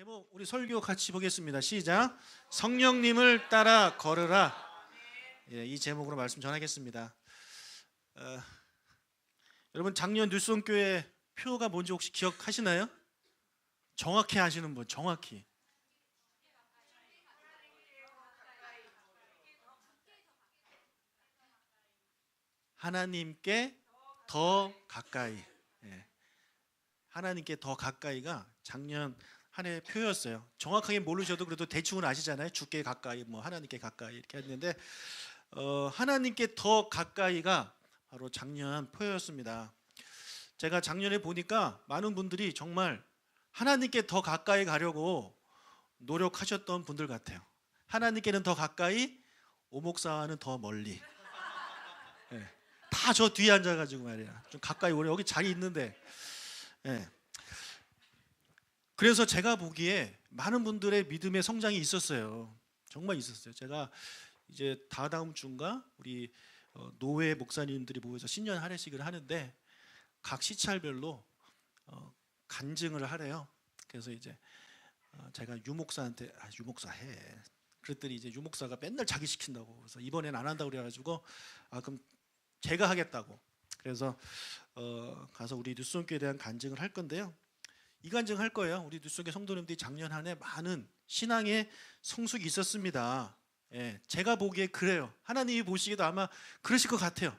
제목 우리 설교 같이 보겠습니다. 시작. 성령님을 따라 걸으라. 예, 이 제목으로 말씀 전하겠습니다. 여러분 작년 뉴스온교회 표가 뭔지 혹시 기억하시나요? 정확히 아시는 분, 정확히. 하나님께 더 가까이. 예. 하나님께 더 가까이가 작년 한 해 표였어요. 정확하게 모르셔도 그래도 대충은 아시잖아요. 주께 가까이, 뭐 하나님께 가까이 이렇게 했는데 하나님께 더 가까이가 바로 작년 표였습니다. 제가 작년에 보니까 많은 분들이 정말 하나님께 더 가까이 가려고 노력하셨던 분들 같아요. 하나님께는 더 가까이, 오목사와는 더 멀리. 네. 다 저 뒤에 앉아가지고 말이야. 좀 가까이 오래. 여기 자리 있는데. 네. 그래서 제가 보기에 많은 분들의 믿음의 성장이 있었어요. 정말 있었어요. 제가 이제 다다음 주인가 우리 노회 목사님들이 모여서 신년 할례식을 하는데 각 시찰별로 간증을 하래요. 그래서 이제 제가 유목사한테 유목사 해. 그랬더니 이제 유목사가 맨날 자기 시킨다고. 그래서 이번엔 안 한다고 그래가지고 그럼 제가 하겠다고. 그래서 가서 우리 뉴스온교회에 대한 간증을 할 건데요. 이 간증 할 거예요. 우리 뉴스온교회 성도님들이 작년 한 해 많은 신앙의 성숙이 있었습니다. 예, 제가 보기에 그래요. 하나님이 보시기에도 아마 그러실 것 같아요.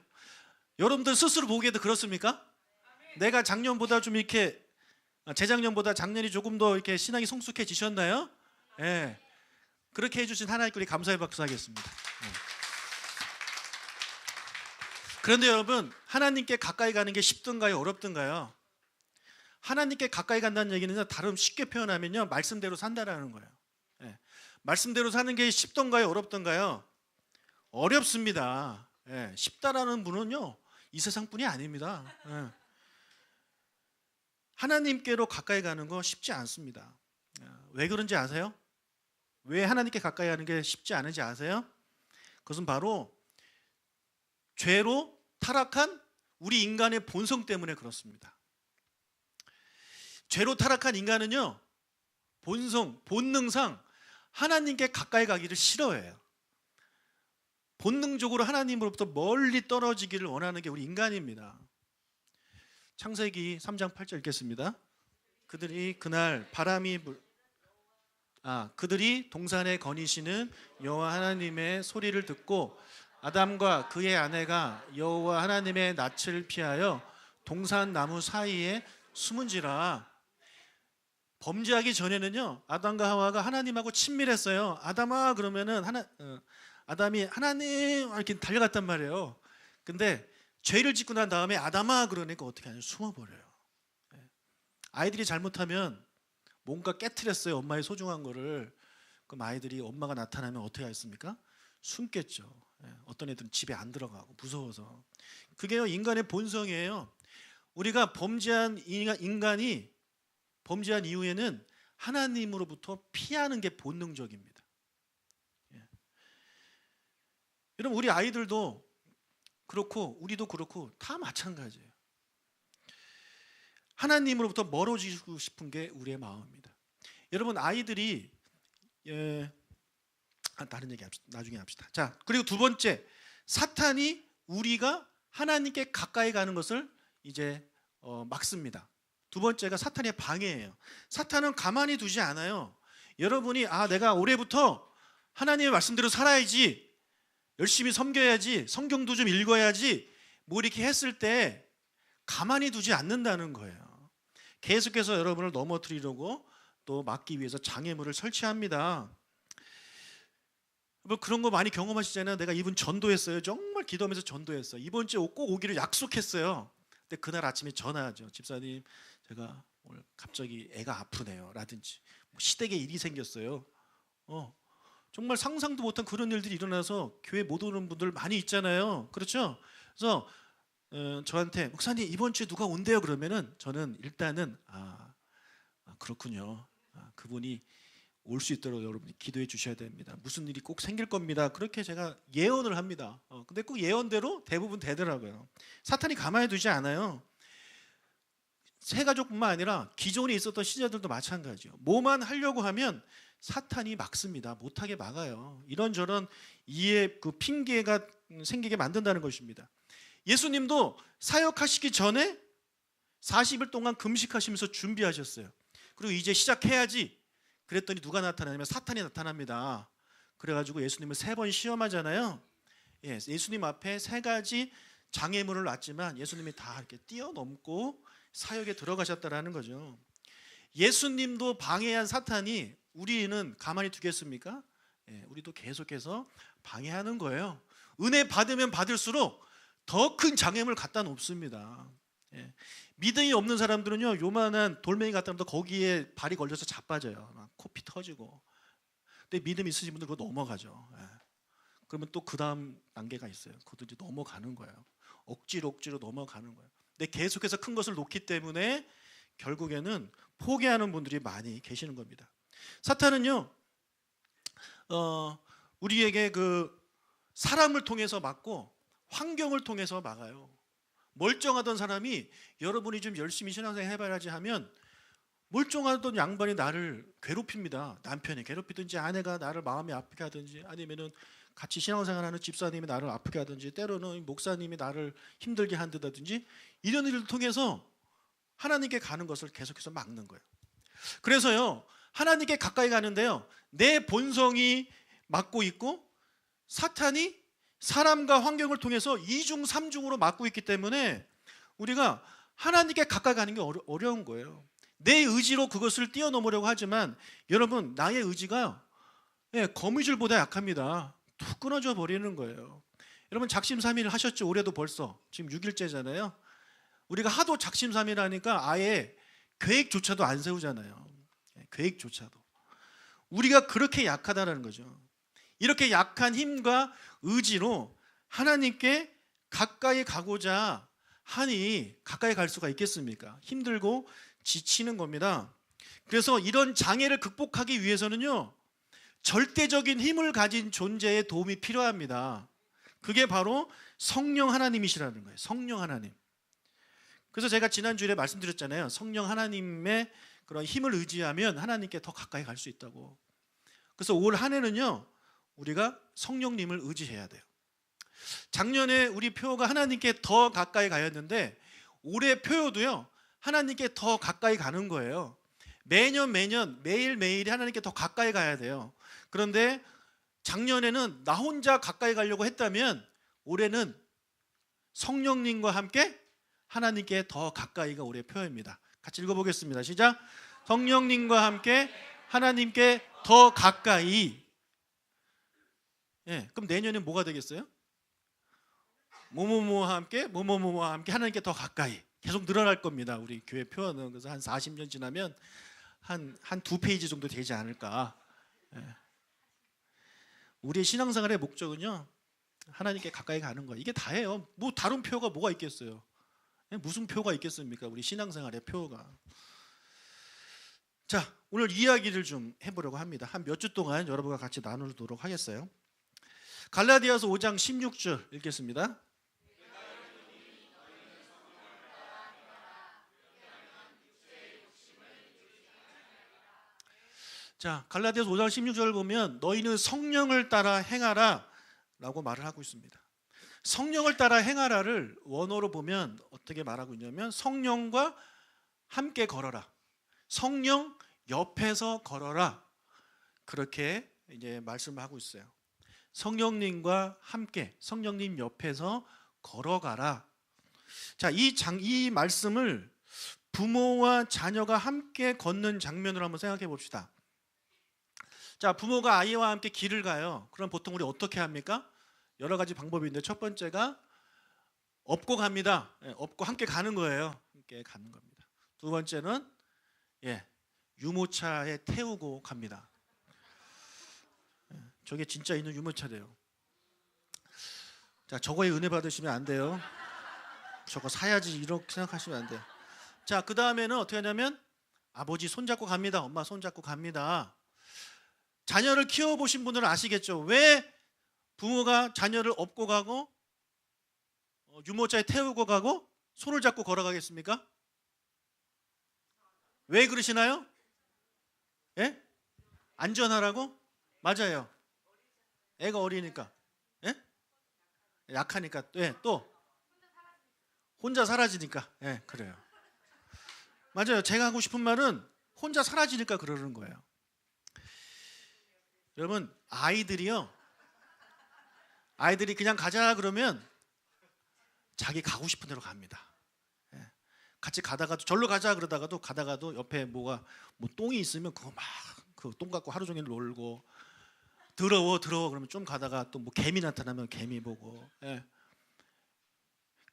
여러분들 스스로 보기에도 그렇습니까? 내가 작년보다 좀 이렇게 재작년보다 작년이 조금 더 이렇게 신앙이 성숙해지셨나요? 예, 그렇게 해주신 하나님께 우리 감사의 박수 하겠습니다. 예. 그런데 여러분, 하나님께 가까이 가는 게 쉽던가요? 어렵던가요? 하나님께 가까이 간다는 얘기는 다른 쉽게 표현하면요, 말씀대로 산다라는 거예요. 예. 말씀대로 사는 게 쉽던가요? 어렵던가요? 어렵습니다. 예. 쉽다라는 분은요, 이 세상뿐이 아닙니다. 예. 하나님께로 가까이 가는 거 쉽지 않습니다. 왜 그런지 아세요? 왜 하나님께 가까이 가는 게 쉽지 않은지 아세요? 그것은 바로 죄로 타락한 우리 인간의 본성 때문에 그렇습니다. 죄로 타락한 인간은요, 본능상 하나님께 가까이 가기를 싫어해요. 본능적으로 하나님으로부터 멀리 떨어지기를 원하는 게 우리 인간입니다. 창세기 3장 8절 읽겠습니다. 그들이 그날 그들이 동산에 거니시는 여호와 하나님의 소리를 듣고 아담과 그의 아내가 여호와 하나님의 낯을 피하여 동산 나무 사이에 숨은지라. 범죄하기 전에는요, 아담과 하와가 하나님하고 친밀했어요. 아담아 그러면은 아담이 하나님 이렇게 달려갔단 말이에요. 근데 죄를 짓고 난 다음에 아담아 그러니까 어떻게 하냐, 숨어버려요. 아이들이 잘못하면 뭔가 깨트렸어요, 엄마의 소중한 거를. 그럼 아이들이 엄마가 나타나면 어떻게 하겠습니까? 숨겠죠. 어떤 애들은 집에 안 들어가고 무서워서. 그게요, 인간의 본성이에요. 우리가 범죄한 인간이 범죄한 이후에는 하나님으로부터 피하는 게 본능적입니다. 여러분, 우리 아이들도 그렇고 우리도 그렇고 다 마찬가지예요. 하나님으로부터 멀어지고 싶은 게 우리의 마음입니다. 여러분, 아이들이 다른 얘기 나중에 합시다. 자, 그리고 두 번째, 사탄이 우리가 하나님께 가까이 가는 것을 이제 막습니다. 두 번째가 사탄의 방해예요. 사탄은 가만히 두지 않아요. 여러분이 내가 올해부터 하나님의 말씀대로 살아야지, 열심히 섬겨야지, 성경도 좀 읽어야지, 뭐 이렇게 했을 때 가만히 두지 않는다는 거예요. 계속해서 여러분을 넘어뜨리려고 또 막기 위해서 장애물을 설치합니다. 뭐 그런 거 많이 경험하시잖아요. 내가 이번 전도했어요. 정말 기도하면서 전도했어요. 이번 주에 꼭 오기를 약속했어요. 근데 그날 아침에 전화하죠. 집사님, 제가 오늘 갑자기 애가 아프네요. 라든지 시댁에 일이 생겼어요. 정말 상상도 못한 그런 일들이 일어나서 교회 못 오는 분들 많이 있잖아요. 그렇죠? 그래서 저한테 목사님 이번 주에 누가 온대요 그러면은 저는 일단은 그렇군요. 그분이 올 수 있도록 여러분이 기도해 주셔야 됩니다. 무슨 일이 꼭 생길 겁니다. 그렇게 제가 예언을 합니다. 근데 꼭 예언대로 대부분 되더라고요. 사탄이 가만히 두지 않아요. 세 가족뿐만 아니라 기존에 있었던 신자들도 마찬가지예요. 뭐만 하려고 하면 사탄이 막습니다. 못하게 막아요. 이런저런 이해 그 핑계가 생기게 만든다는 것입니다. 예수님도 사역하시기 전에 40일 동안 금식하시면서 준비하셨어요. 그리고 이제 시작해야지 그랬더니 누가 나타나냐면 사탄이 나타납니다. 그래가지고 예수님을 3번 시험하잖아요. 예수님 앞에 3가지 장애물을 놨지만 예수님이 다 이렇게 뛰어넘고 사역에 들어가셨다라는 거죠. 예수님도 방해한 사탄이 우리는 가만히 두겠습니까? 우리도 계속해서 방해하는 거예요. 은혜 받으면 받을수록 더 큰 장애물 갖다 놓습니다. 믿음이 없는 사람들은요, 요만한 돌멩이 갖다 놓으면 거기에 발이 걸려서 자빠져요. 막 코피 터지고. 근데 믿음 있으신 분들 그거 넘어가죠. 그러면 또 그 다음 단계가 있어요. 그것도 이제 넘어가는 거예요. 억지로 넘어가는 거예요. 근데 계속해서 큰 것을 놓기 때문에 결국에는 포기하는 분들이 많이 계시는 겁니다. 사탄은요, 우리에게 그 사람을 통해서 막고 환경을 통해서 막아요. 멀쩡하던 사람이 여러분이 좀 열심히 신앙생활 해봐야지 하면 멀쩡하던 양반이 나를 괴롭힙니다. 남편이 괴롭히든지 아내가 나를 마음이 아프게 하든지 아니면은 같이 신앙생활하는 집사님이 나를 아프게 하든지 때로는 목사님이 나를 힘들게 한다든지 이런 일을 통해서 하나님께 가는 것을 계속해서 막는 거예요. 그래서요, 하나님께 가까이 가는데요, 내 본성이 막고 있고 사탄이 사람과 환경을 통해서 2중 3중으로 막고 있기 때문에 우리가 하나님께 가까이 가는 게 어려운 거예요. 내 의지로 그것을 뛰어넘으려고 하지만 여러분, 나의 의지가 거미줄보다 약합니다. 툭 끊어져 버리는 거예요. 여러분, 작심삼일 하셨죠? 올해도 벌써 지금 6일째잖아요. 우리가 하도 작심삼일 하니까 아예 계획조차도 안 세우잖아요. 계획조차도. 우리가 그렇게 약하다는 거죠. 이렇게 약한 힘과 의지로 하나님께 가까이 가고자 하니 가까이 갈 수가 있겠습니까? 힘들고 지치는 겁니다. 그래서 이런 장애를 극복하기 위해서는요, 절대적인 힘을 가진 존재의 도움이 필요합니다. 그게 바로 성령 하나님이시라는 거예요. 성령 하나님. 그래서 제가 지난주에 말씀드렸잖아요. 성령 하나님의 그런 힘을 의지하면 하나님께 더 가까이 갈 수 있다고. 그래서 올 한 해는요, 우리가 성령님을 의지해야 돼요. 작년에 우리 표가 하나님께 더 가까이 가였는데 올해 표도요, 하나님께 더 가까이 가는 거예요. 매년 매일매일이 하나님께 더 가까이 가야 돼요. 그런데 작년에는 나 혼자 가까이 가려고 했다면 올해는 성령님과 함께 하나님께 더 가까이가 올해 표입니다. 같이 읽어보겠습니다. 시작. 성령님과 함께 하나님께 더 가까이. 그럼 내년에 뭐가 되겠어요? 뭐뭐뭐와 함께 하나님께 더 가까이. 계속 늘어날 겁니다. 우리 교회 표현은. 그래서 한 40년 지나면 한 2페이지 정도 되지 않을까. 우리의 신앙생활의 목적은요, 하나님께 가까이 가는 거예요. 이게 다예요. 뭐 다른 표가 뭐가 있겠어요? 무슨 표가 있겠습니까? 우리 신앙생활의 표가. 자, 오늘 이야기를 좀 해보려고 합니다. 한 몇 주 동안 여러분과 같이 나누도록 하겠어요. 갈라디아서 5장 16절 읽겠습니다. 자, 갈라디아서 5장 16절을 보면 너희는 성령을 따라 행하라 라고 말을 하고 있습니다. 성령을 따라 행하라를 원어로 보면 어떻게 말하고 있냐면 성령과 함께 걸어라, 성령 옆에서 걸어라, 그렇게 이제 말씀을 하고 있어요. 성령님과 함께, 성령님 옆에서 걸어가라. 자, 이 말씀을 부모와 자녀가 함께 걷는 장면으로 한번 생각해 봅시다. 자, 부모가 아이와 함께 길을 가요. 그럼 보통 우리 어떻게 합니까? 여러 가지 방법이 있는데 첫 번째가 업고 갑니다. 업고 함께 가는 거예요. 함께 가는 겁니다. 두 번째는 유모차에 태우고 갑니다. 저게 진짜 있는 유모차래요. 자, 저거에 은혜 받으시면 안 돼요. 저거 사야지 이렇게 생각하시면 안 돼요. 자, 그 다음에는 어떻게 하냐면 아버지 손잡고 갑니다. 엄마 손잡고 갑니다. 자녀를 키워보신 분들은 아시겠죠? 왜 부모가 자녀를 업고 가고 유모차에 태우고 가고 손을 잡고 걸어가겠습니까? 왜 그러시나요? 예? 안전하라고? 맞아요. 애가 어리니까. 예? 약하니까. 예, 또 혼자 사라지니까. 예, 그래요. 맞아요. 제가 하고 싶은 말은 혼자 사라지니까 그러는 거예요. 여러분, 아이들이 그냥 가자 그러면 자기 가고 싶은 대로 갑니다. 예. 같이 가다가도 절로 가자 그러다가도 가다가도 옆에 뭐 똥이 있으면 그거 막 그 똥 갖고 하루 종일 놀고, 더러워 그러면 좀 가다가 또 뭐 개미 나타나면 개미 보고. 예.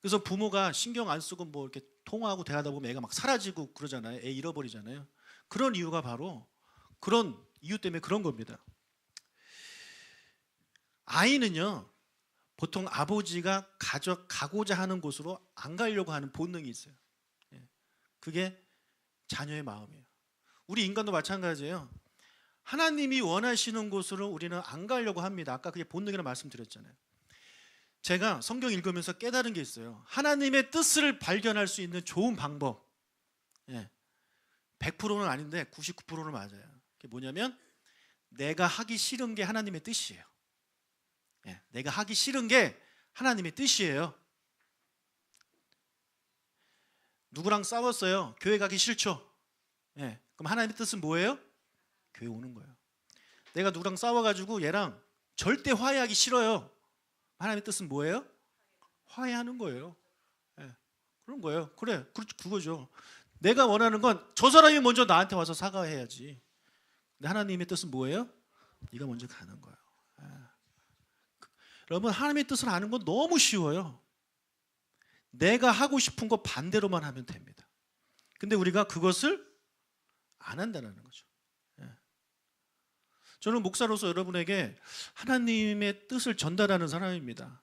그래서 부모가 신경 안 쓰고 뭐 이렇게 통화하고 대하다 보면 애가 막 사라지고 그러잖아요. 애 잃어버리잖아요. 그런 이유가 바로 그런 이유 때문에 그런 겁니다. 아이는요, 보통 아버지가 가고자 하는 곳으로 안 가려고 하는 본능이 있어요. 예. 그게 자녀의 마음이에요. 우리 인간도 마찬가지예요. 하나님이 원하시는 곳으로 우리는 안 가려고 합니다. 아까 그게 본능이라고 말씀드렸잖아요. 제가 성경 읽으면서 깨달은 게 있어요. 하나님의 뜻을 발견할 수 있는 좋은 방법. 100%는 아닌데 99%는 맞아요. 그게 뭐냐면 내가 하기 싫은 게 하나님의 뜻이에요. 내가 하기 싫은 게 하나님의 뜻이에요. 누구랑 싸웠어요? 교회 가기 싫죠? 그럼 하나님의 뜻은 뭐예요? 교회 오는 거예요. 내가 누구랑 싸워가지고 얘랑 절대 화해하기 싫어요. 하나님의 뜻은 뭐예요? 화해하는 거예요. 그런 거예요. 그래, 그거죠. 내가 원하는 건 저 사람이 먼저 나한테 와서 사과해야지. 근데 하나님의 뜻은 뭐예요? 네가 먼저 가는 거예요. 여러분, 하나님의 뜻을 아는 건 너무 쉬워요. 내가 하고 싶은 거 반대로만 하면 됩니다. 근데 우리가 그것을 안 한다는 거죠. 저는 목사로서 여러분에게 하나님의 뜻을 전달하는 사람입니다.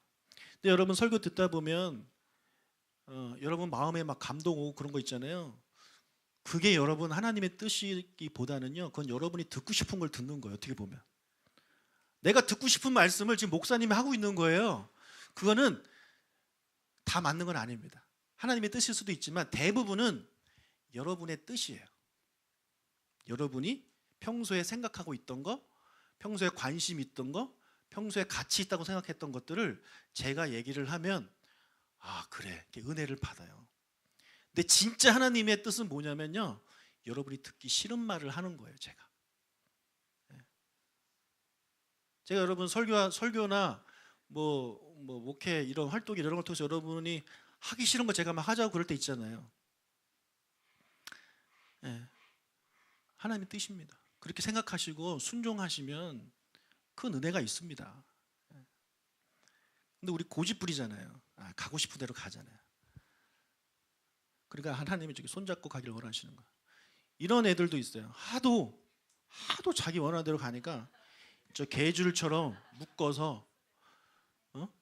근데 여러분 설교 듣다 보면 여러분 마음에 막 감동 오고 그런 거 있잖아요. 그게 여러분 하나님의 뜻이기보다는요, 그건 여러분이 듣고 싶은 걸 듣는 거예요. 어떻게 보면 내가 듣고 싶은 말씀을 지금 목사님이 하고 있는 거예요. 그거는 다 맞는 건 아닙니다. 하나님의 뜻일 수도 있지만 대부분은 여러분의 뜻이에요. 여러분이 평소에 생각하고 있던 거, 평소에 관심 있던 거, 평소에 가치 있다고 생각했던 것들을 제가 얘기를 하면 그래, 이렇게 은혜를 받아요. 근데 진짜 하나님의 뜻은 뭐냐면요, 여러분이 듣기 싫은 말을 하는 거예요. 제가 여러분 설교나 뭐 목회 이런 활동 이런 걸 통해서 여러분이 하기 싫은 거 제가 막 하자고 그럴 때 있잖아요. 하나님의 뜻입니다. 그렇게 생각하시고 순종하시면 큰 은혜가 있습니다. 근데 우리 고집부리잖아요. 가고 싶은 대로 가잖아요. 그러니까 하나님이 저기 손잡고 가기를 원하시는 거예요. 이런 애들도 있어요. 하도 자기 원하는 대로 가니까 저 개줄처럼 묶어서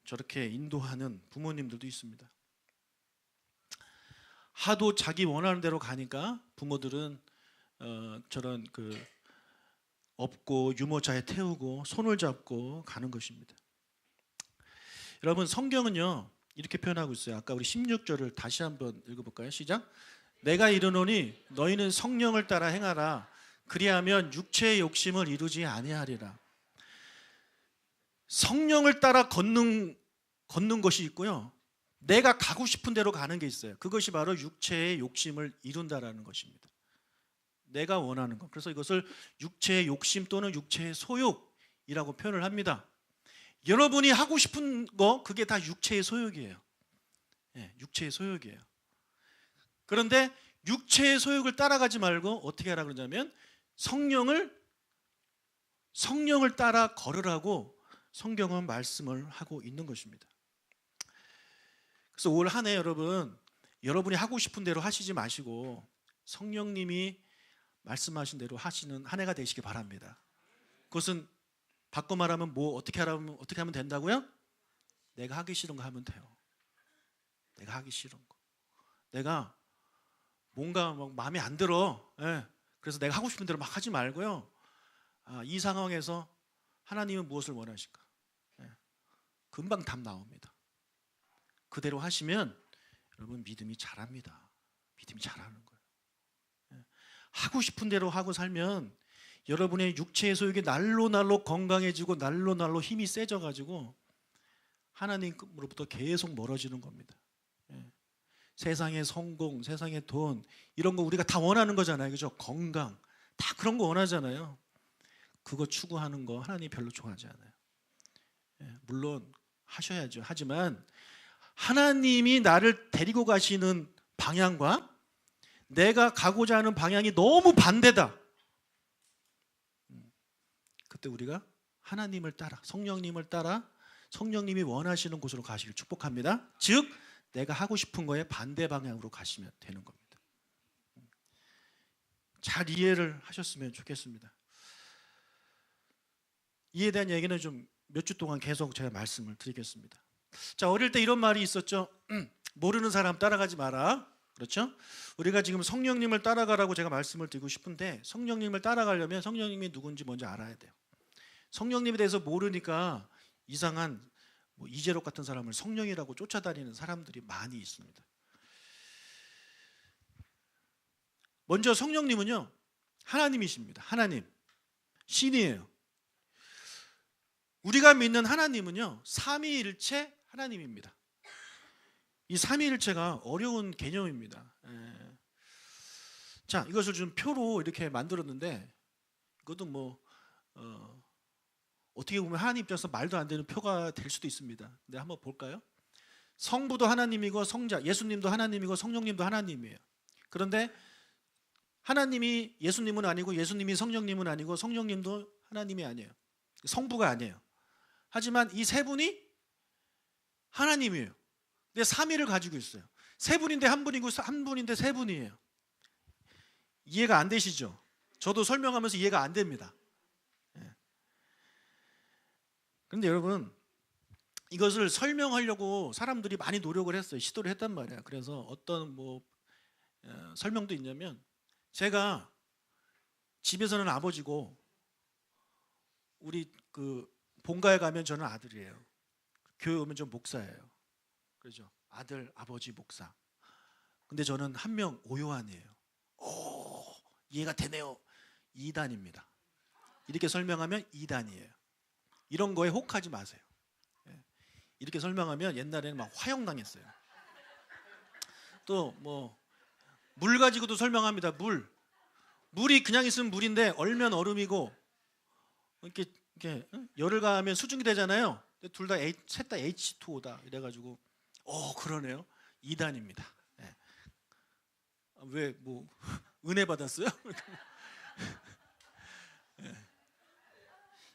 저렇게 인도하는 부모님들도 있습니다. 하도 자기 원하는 대로 가니까 부모들은 저런 업고 유모차에 태우고 손을 잡고 가는 것입니다. 여러분, 성경은요 이렇게 표현하고 있어요. 아까 우리 16절을 다시 한번 읽어볼까요? 시작. 내가 이르노니 너희는 성령을 따라 행하라. 그리하면 육체의 욕심을 이루지 아니하리라. 성령을 따라 걷는 것이 있고요, 내가 가고 싶은 대로 가는 게 있어요. 그것이 바로 육체의 욕심을 이룬다라는 것입니다. 내가 원하는 것. 그래서 이것을 육체의 욕심 또는 육체의 소욕이라고 표현을 합니다. 여러분이 하고 싶은 거, 그게 다 육체의 소욕이에요. 육체의 소욕이에요. 그런데 육체의 소욕을 따라가지 말고 어떻게 하라 그러냐면 성령을 따라 걸으라고 성경은 말씀을 하고 있는 것입니다. 그래서 올 한 해 여러분이 하고 싶은 대로 하시지 마시고 성령님이 말씀하신 대로 하시는 한 해가 되시기 바랍니다. 그것은 바꿔 말하면 어떻게 하면 된다고요? 내가 하기 싫은 거 하면 돼요. 내가 하기 싫은 거. 내가 뭔가 막 마음에 안 들어. 그래서 내가 하고 싶은 대로 막 하지 말고요. 이 상황에서 하나님은 무엇을 원하실까? 금방 답 나옵니다. 그대로 하시면 여러분 믿음이 자랍니다. 믿음이 자라는 거예요. 하고 싶은 대로 하고 살면 여러분의 육체의 소욕이 날로 건강해지고 날로 힘이 세져가지고 하나님으로부터 계속 멀어지는 겁니다. 예. 세상의 성공, 세상의 돈 이런 거 우리가 다 원하는 거잖아요. 그죠? 건강 다 그런 거 원하잖아요. 그거 추구하는 거 하나님 별로 좋아하지 않아요. 예. 물론 하셔야죠. 하지만 하나님이 나를 데리고 가시는 방향과 내가 가고자 하는 방향이 너무 반대다. 그때 우리가 하나님을 따라 성령님을 따라 성령님이 원하시는 곳으로 가시길 축복합니다. 즉 내가 하고 싶은 거에 반대 방향으로 가시면 되는 겁니다. 잘 이해를 하셨으면 좋겠습니다. 이에 대한 얘기는 좀 몇 주 동안 계속 제가 말씀을 드리겠습니다. 자, 어릴 때 이런 말이 있었죠. 모르는 사람 따라가지 마라. 그렇죠? 우리가 지금 성령님을 따라가라고 제가 말씀을 드리고 싶은데 성령님을 따라가려면 성령님이 누군지 먼저 알아야 돼요. 성령님에 대해서 모르니까 이상한 이재록 같은 사람을 성령이라고 쫓아다니는 사람들이 많이 있습니다. 먼저 성령님은요 하나님이십니다. 하나님 신이에요. 우리가 믿는 하나님은요 삼위일체 하나님입니다. 이 삼위일체가 어려운 개념입니다. 자, 이것을 좀 표로 이렇게 만들었는데 이것도 어떻게 보면 하나님 입장에서 말도 안 되는 표가 될 수도 있습니다. 근데 한번 볼까요? 성부도 하나님이고 성자 예수님도 하나님이고 성령님도 하나님이에요. 그런데 하나님이 예수님은 아니고 예수님이 성령님은 아니고 성령님도 하나님이 아니에요. 성부가 아니에요. 하지만 이 세 분이 하나님이에요. 근데 삼위를 가지고 있어요. 세 분인데 한 분이고 한 분인데 세 분이에요. 이해가 안 되시죠? 저도 설명하면서 이해가 안 됩니다. 그런데 여러분 이것을 설명하려고 사람들이 많이 노력을 했어요. 시도를 했단 말이에요. 그래서 어떤 설명도 있냐면 제가 집에서는 아버지고 우리 본가에 가면 저는 아들이에요. 교회 오면 전 목사예요. 그렇죠? 아들, 아버지, 목사. 근데 저는 한 명 오요한이에요. 오, 이해가 되네요. 이단입니다. 이렇게 설명하면 이단이에요. 이런 거에 혹하지 마세요. 이렇게 설명하면 옛날에는 막 화형당했어요. 또 물 가지고도 설명합니다. 물이 그냥 있으면 물인데 얼면 얼음이고 이렇게 열을 가하면 수증기 되잖아요. 둘 다 셋 다 H2O다 이래가지고 그러네요. 이단입니다. 왜 은혜 받았어요?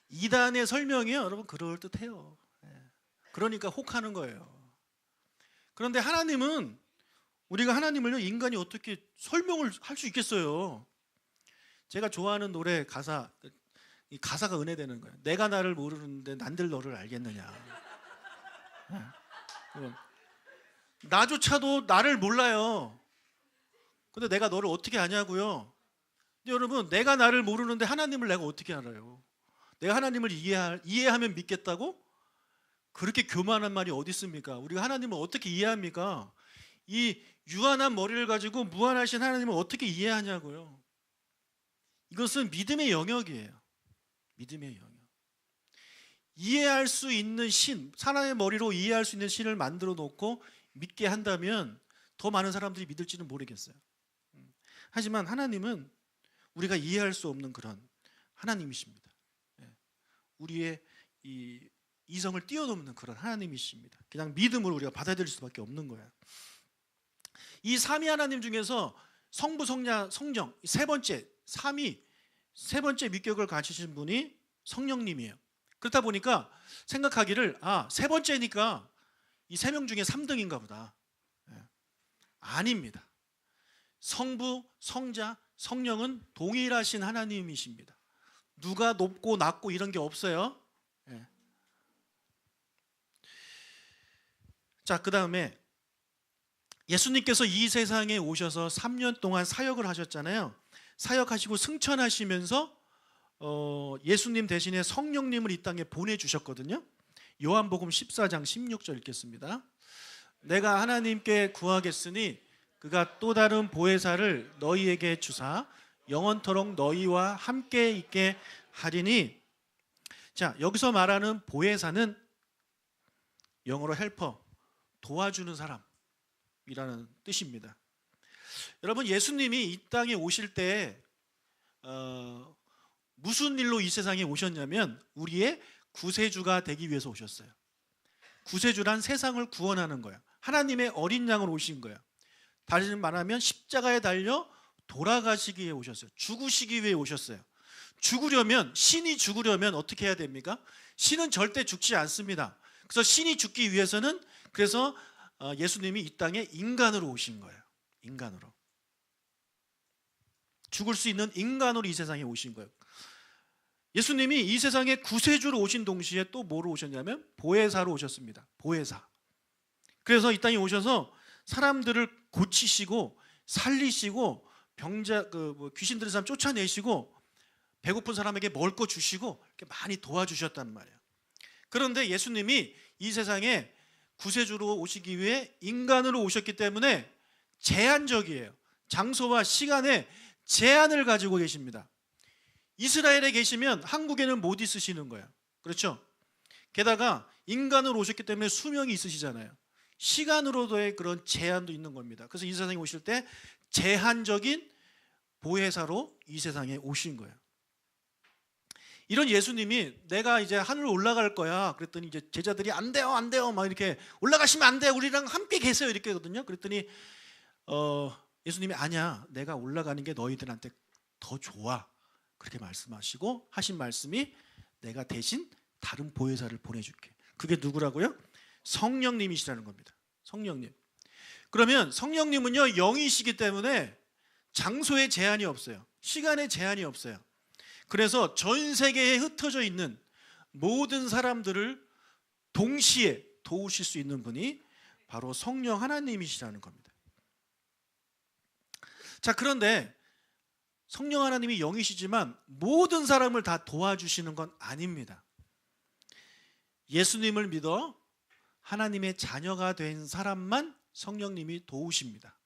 이단의 설명이요 여러분 그럴듯해요. 그러니까 혹하는 거예요. 그런데 하나님은 우리가 하나님을요 인간이 어떻게 설명을 할 수 있겠어요? 제가 좋아하는 노래 이 가사가 은혜되는 거예요. 내가 나를 모르는데 난들 너를 알겠느냐. 나조차도 나를 몰라요. 근데 내가 너를 어떻게 아냐고요. 근데 여러분 내가 나를 모르는데 하나님을 내가 어떻게 알아요? 내가 하나님을 이해하면 믿겠다고? 그렇게 교만한 말이 어디 있습니까? 우리가 하나님을 어떻게 이해합니까? 이 유한한 머리를 가지고 무한하신 하나님을 어떻게 이해하냐고요. 이것은 믿음의 영역이에요. 믿음의 영역. 이해할 수 있는 신, 사람의 머리로 이해할 수 있는 신을 만들어 놓고 믿게 한다면 더 많은 사람들이 믿을지는 모르겠어요. 하지만 하나님은 우리가 이해할 수 없는 그런 하나님이십니다. 우리의 이 이성을 뛰어넘는 그런 하나님이십니다. 그냥 믿음으로 우리가 받아들일 수밖에 없는 거예요. 이 삼위 하나님 중에서 성부, 성자, 성령 세 번째 삼위 세 번째 위격을 가지신 분이 성령님이에요. 그렇다 보니까 생각하기를 세 번째니까 이 세 명 중에 3등인가 보다. 아닙니다. 성부, 성자, 성령은 동일하신 하나님이십니다. 누가 높고 낮고 이런 게 없어요. 자, 그 다음에 예수님께서 이 세상에 오셔서 3년 동안 사역을 하셨잖아요. 사역하시고 승천하시면서 예수님 대신에 성령님을 이 땅에 보내주셨거든요. 요한복음 14장 16절 읽겠습니다. 내가 하나님께 구하겠으니 그가 또 다른 보혜사를 너희에게 주사 영원토록 너희와 함께 있게 하리니. 자, 여기서 말하는 보혜사는 영어로 헬퍼, 도와주는 사람이라는 뜻입니다. 여러분, 예수님이 이 땅에 오실 때 무슨 일로 이 세상에 오셨냐면 우리의 구세주가 되기 위해서 오셨어요. 구세주란 세상을 구원하는 거야. 하나님의 어린 양으로 오신 거야. 다시 말하면 십자가에 달려 돌아가시기 위해 오셨어요. 죽으시기 위해 오셨어요. 신이 죽으려면 어떻게 해야 됩니까? 신은 절대 죽지 않습니다. 그래서 신이 죽기 위해서는 예수님이 이 땅에 인간으로 오신 거예요. 인간으로. 죽을 수 있는 인간으로 이 세상에 오신 거예요. 예수님이 이 세상에 구세주로 오신 동시에 또 뭐로 오셨냐면 보혜사로 오셨습니다. 보혜사. 그래서 이 땅에 오셔서 사람들을 고치시고 살리시고 귀신 들린 사람 쫓아내시고 배고픈 사람에게 먹을 거 주시고 이렇게 많이 도와주셨단 말이에요. 그런데 예수님이 이 세상에 구세주로 오시기 위해 인간으로 오셨기 때문에 제한적이에요. 장소와 시간에 제한을 가지고 계십니다. 이스라엘에 계시면 한국에는 못 있으시는 거예요. 그렇죠? 게다가 인간으로 오셨기 때문에 수명이 있으시잖아요. 시간으로도의 그런 제한도 있는 겁니다. 그래서 이 세상에 오실 때 제한적인 보혜사로 이 세상에 오신 거예요. 이런 예수님이 내가 이제 하늘 올라갈 거야. 그랬더니 이제 제자들이 안 돼요, 안 돼요. 막 이렇게 올라가시면 안 돼요. 우리랑 함께 계세요. 이렇게 하거든요. 그랬더니 예수님이 아니야. 내가 올라가는 게 너희들한테 더 좋아. 그렇게 말씀하시고 하신 말씀이 내가 대신 다른 보혜사를 보내줄게. 그게 누구라고요? 성령님이시라는 겁니다. 성령님. 그러면 성령님은요, 영이시기 때문에 장소에 제한이 없어요. 시간에 제한이 없어요. 그래서 전 세계에 흩어져 있는 모든 사람들을 동시에 도우실 수 있는 분이 바로 성령 하나님이시라는 겁니다. 자, 그런데 성령 하나님이 영이시지만 모든 사람을 다 도와주시는 건 아닙니다. 예수님을 믿어 하나님의 자녀가 된 사람만 성령님이 도우십니다.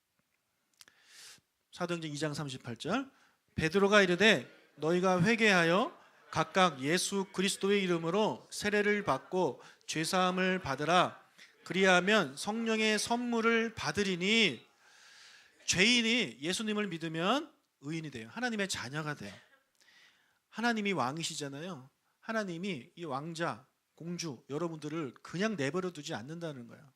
사도행전 2장 38절 베드로가 이르되 너희가 회개하여 각각 예수 그리스도의 이름으로 세례를 받고 죄사함을 받으라. 그리하면 성령의 선물을 받으리니. 죄인이 예수님을 믿으면 의인이 돼요. 하나님의 자녀가 돼요. 하나님이 왕이시잖아요. 하나님이 이 왕자, 공주 여러분들을 그냥 내버려 두지 않는다는 거예요.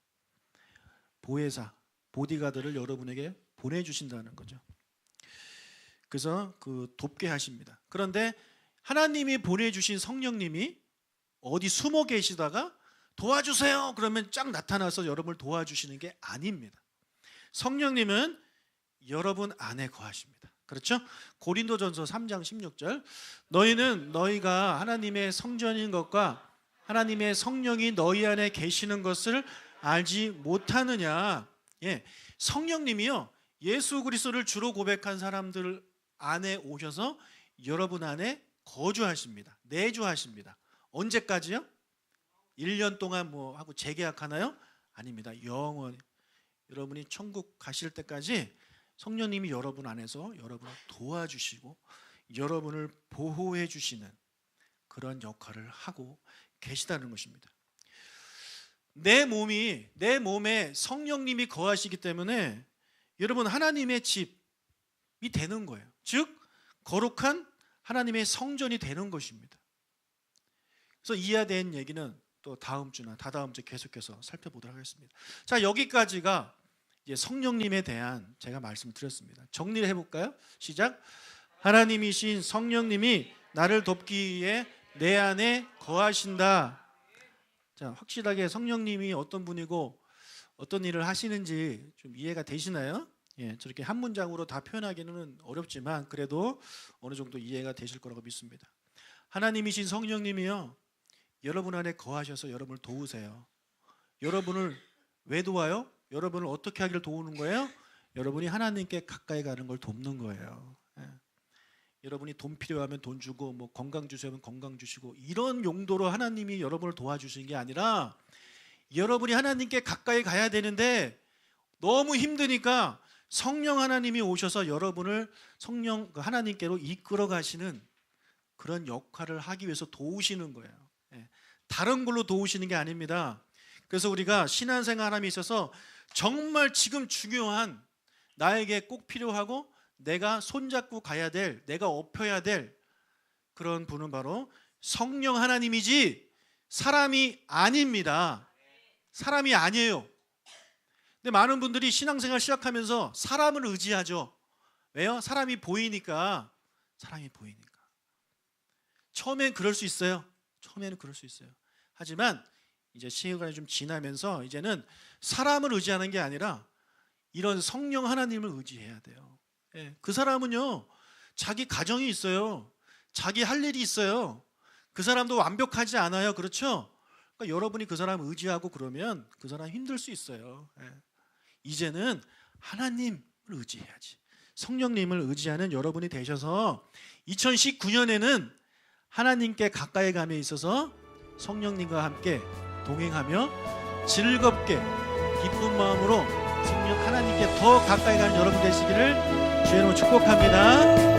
보혜사, 보디가드를 여러분에게 보내주신다는 거죠. 그래서 돕게 하십니다. 그런데 하나님이 보내주신 성령님이 어디 숨어 계시다가 도와주세요 그러면 쫙 나타나서 여러분을 도와주시는 게 아닙니다. 성령님은 여러분 안에 거하십니다. 그렇죠? 고린도전서 3장 16절 너희는 너희가 하나님의 성전인 것과 하나님의 성령이 너희 안에 계시는 것을 알지 못하느냐. 예, 성령님이요, 예수 그리스도를 주로 고백한 사람들 안에 오셔서 여러분 안에 거주하십니다. 내주하십니다. 언제까지요? 1년 동안 뭐 하고 재계약하나요? 아닙니다. 영원히 여러분이 천국 가실 때까지 성령님이 여러분 안에서 여러분을 도와주시고 여러분을 보호해 주시는 그런 역할을 하고 계시다는 것입니다. 내 몸에 성령님이 거하시기 때문에 여러분 하나님의 집이 되는 거예요. 즉 거룩한 하나님의 성전이 되는 것입니다. 그래서 이해에 대한 얘기는 또 다음 주나 다다음 주에 계속해서 살펴보도록 하겠습니다. 자, 여기까지가 이제 성령님에 대한 제가 말씀드렸습니다. 정리를 해볼까요? 시작. 하나님이신 성령님이 나를 돕기 위해 내 안에 거하신다. 자, 확실하게 성령님이 어떤 분이고 어떤 일을 하시는지 좀 이해가 되시나요? 예, 저렇게 한 문장으로 다 표현하기는 어렵지만 그래도 어느 정도 이해가 되실 거라고 믿습니다. 하나님이신 성령님이요, 여러분 안에 거하셔서 여러분을 도우세요. 여러분을 왜 도와요? 여러분을 어떻게 하기를 도우는 거예요? 여러분이 하나님께 가까이 가는 걸 돕는 거예요. 예. 여러분이 돈 필요하면 돈 주고 뭐 건강 주시면 건강 주시고 이런 용도로 하나님이 여러분을 도와주시는 게 아니라 여러분이 하나님께 가까이 가야 되는데 너무 힘드니까 성령 하나님이 오셔서 여러분을 성령 하나님께로 이끌어 가시는 그런 역할을 하기 위해서 도우시는 거예요. 예. 다른 걸로 도우시는 게 아닙니다. 그래서 우리가 신앙생활함에 있어서 정말 지금 중요한, 나에게 꼭 필요하고 내가 손잡고 가야 될, 내가 업혀야 될 그런 분은 바로 성령 하나님이지 사람이 아닙니다. 사람이 아니에요. 근데 많은 분들이 신앙생활 시작하면서 사람을 의지하죠. 왜요? 사람이 보이니까. 사람이 보이니까. 처음엔 그럴 수 있어요. 처음에는 그럴 수 있어요. 하지만 이제 시간이 좀 지나면서 이제는 사람을 의지하는 게 아니라 이런 성령 하나님을 의지해야 돼요. 예, 그 사람은요, 자기 가정이 있어요. 자기 할 일이 있어요. 그 사람도 완벽하지 않아요. 그렇죠? 그러니까 여러분이 그 사람 의지하고 그러면 그 사람 힘들 수 있어요. 예. 이제는 하나님을 의지해야지. 성령님을 의지하는 여러분이 되셔서 2019년에는 하나님께 가까이 감에 있어서 성령님과 함께 동행하며 즐겁게 기쁜 마음으로 성령 하나님께 더 가까이 가는 여러분 되시기를 주의 이름으로 축복합니다.